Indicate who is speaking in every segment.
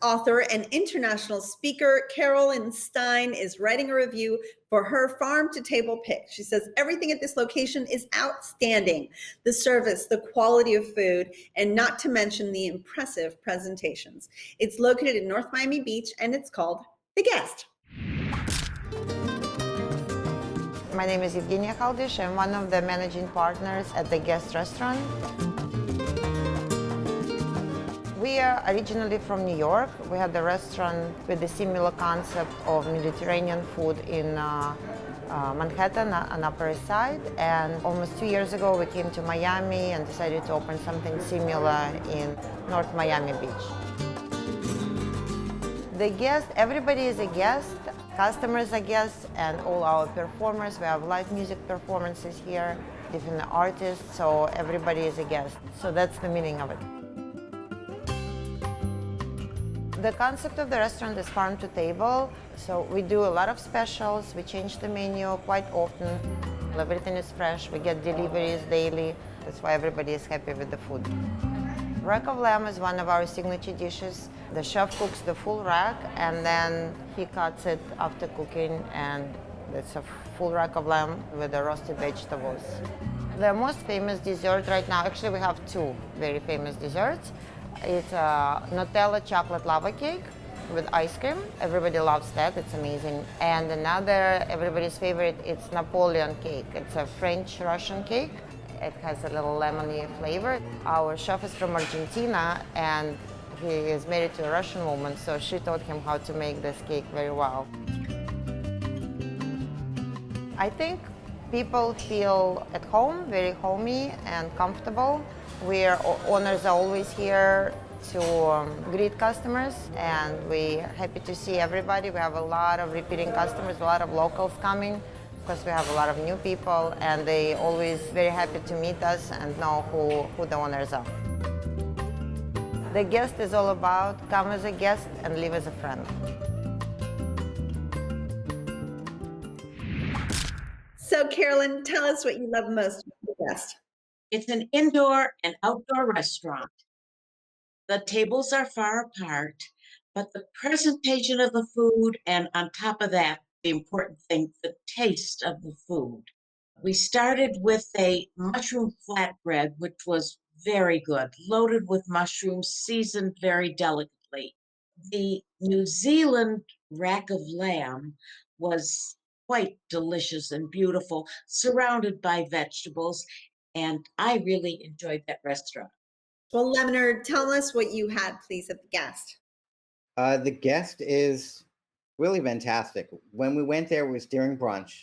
Speaker 1: Author and international speaker Carolyn Stein is writing a review for her farm to table pick. She says everything at this location is outstanding. The service, the quality of food, and not to mention the impressive presentations. It's located in North Miami Beach and it's called The Guest.
Speaker 2: My name is Evgenia Khaldish. I'm one of the managing partners at The Guest restaurant. We are originally from New York. We had a restaurant with a similar concept of Mediterranean food in Manhattan on Upper East Side. And almost 2 years ago, we came to Miami and decided to open something similar in North Miami Beach. The guest, everybody is a guest. Customers are guests, and all our performers. We have live music performances here, different artists, so everybody is a guest. So that's the meaning of it. The concept of the restaurant is farm to table, so we do a lot of specials. We change the menu quite often. Everything is fresh. We get deliveries daily. That's why everybody is happy with the food. Rack of lamb is one of our signature dishes. The chef cooks the full rack and then he cuts it after cooking, and it's a full rack of lamb with the roasted vegetables. The most famous dessert right now, actually we have two very famous desserts. It's a Nutella chocolate lava cake with ice cream. Everybody loves that, it's amazing. And another, everybody's favorite, it's Napoleon Cake. It's a French-Russian cake. It has a little lemony flavor. Our chef is from Argentina and he is married to a Russian woman, so she taught him how to make this cake very well. I think people feel at home, very homey and comfortable. Owners are always here to greet customers, and we're happy to see everybody. We have a lot of repeating customers, a lot of locals coming, because we have a lot of new people, and they always very happy to meet us and know who the owners are. The Guest is all about come as a guest and live as a friend.
Speaker 1: So Carolyn, tell us what you love most about The Guest.
Speaker 3: It's an indoor and outdoor restaurant. The tables are far apart, but the presentation of the food, and on top of that, the important thing, the taste of the food. We started with a mushroom flatbread, which was very good, loaded with mushrooms, seasoned very delicately. The New Zealand rack of lamb was quite delicious and beautiful, surrounded by vegetables, and I really enjoyed that restaurant.
Speaker 1: Well, Leonard, tell us what you had, please, at The Guest.
Speaker 4: The Guest is really fantastic. When we went there, it was during brunch.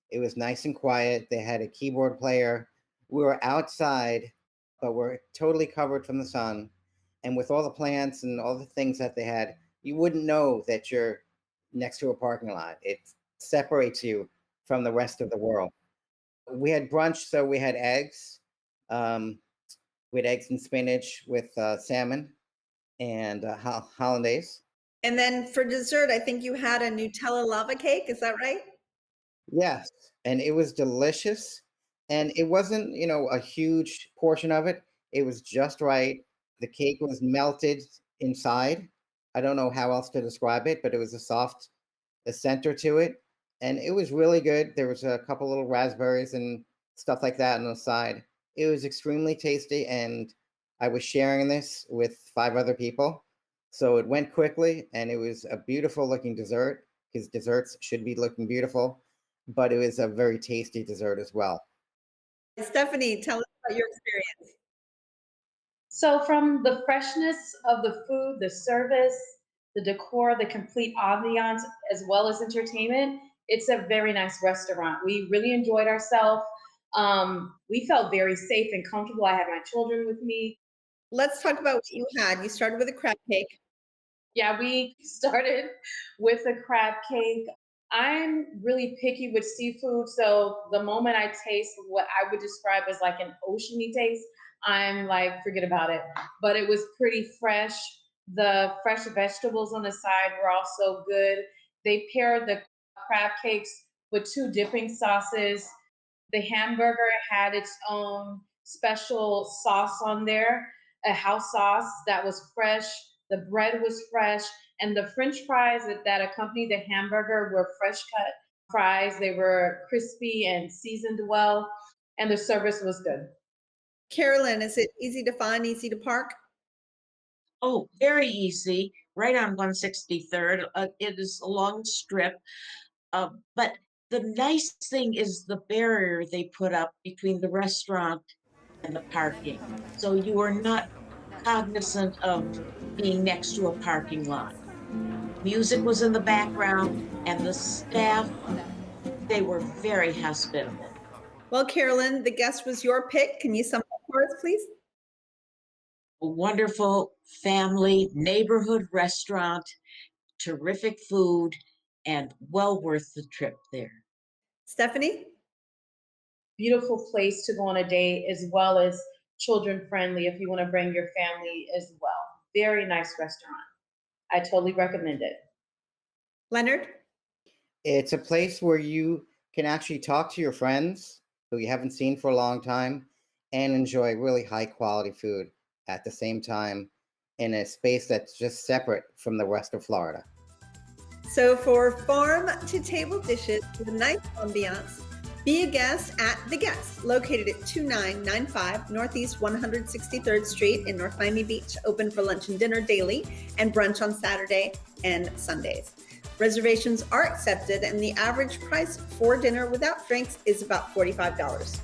Speaker 4: It was nice and quiet. They had a keyboard player. We were outside, but we're totally covered from the sun. And with all the plants and all the things that they had, you wouldn't know that you're next to a parking lot. It separates you from the rest of the world. We had brunch, so we had eggs. We had eggs and spinach with salmon and hollandaise.
Speaker 1: And then for dessert, I think you had a Nutella lava cake. Is that right?
Speaker 4: Yes, and it was delicious. And it wasn't, a huge portion of it. It was just right. The cake was melted inside. I don't know how else to describe it, but it was a center to it. And it was really good. There was a couple little raspberries and stuff like that on the side. It was extremely tasty, and I was sharing this with 5 other people. So it went quickly, and it was a beautiful looking dessert, because desserts should be looking beautiful, but it was a very tasty dessert as well.
Speaker 1: Stephanie, tell us about your experience.
Speaker 5: So, from the freshness of the food, the service, the decor, the complete ambiance, as well as entertainment, it's a very nice restaurant. We really enjoyed ourselves. We felt very safe and comfortable. I had my children with me.
Speaker 1: Let's talk about what you had. You started with a crab cake.
Speaker 5: Yeah, we started with a crab cake. I'm really picky with seafood, so the moment I taste what I would describe as like an oceany taste, I'm like, forget about it. But it was pretty fresh. The fresh vegetables on the side were also good. They paired the crab cakes with 2 dipping sauces. The hamburger had its own special sauce on there, a house sauce that was fresh The bread was fresh, and the French fries that accompanied the hamburger were fresh cut fries. They were crispy and seasoned well, and the service was good.
Speaker 1: Carolyn, is it easy to find, easy to park?
Speaker 3: Oh, very easy, right on 163rd. It is a long strip. But the nice thing is the barrier they put up between the restaurant and the parking. So you are not cognizant of being next to a parking lot. Music was in the background, and the staff, they were very hospitable.
Speaker 1: Well, Carolyn, the guest was your pick. Can you sum up for us, please?
Speaker 3: A wonderful family neighborhood restaurant, terrific food, and well worth the trip there.
Speaker 1: Stephanie?
Speaker 5: Beautiful place to go on a date, as well as children friendly if you want to bring your family as well. Very nice restaurant. I totally recommend it.
Speaker 1: Leonard?
Speaker 4: It's a place where you can actually talk to your friends who you haven't seen for a long time and enjoy really high quality food at the same time in a space that's just separate from the rest of Florida.
Speaker 1: So for farm to table dishes with a nice ambiance, be a guest at The Guest, located at 2995 Northeast 163rd Street in North Miami Beach, open for lunch and dinner daily and brunch on Saturday and Sundays. Reservations are accepted, and the average price for dinner without drinks is about $45.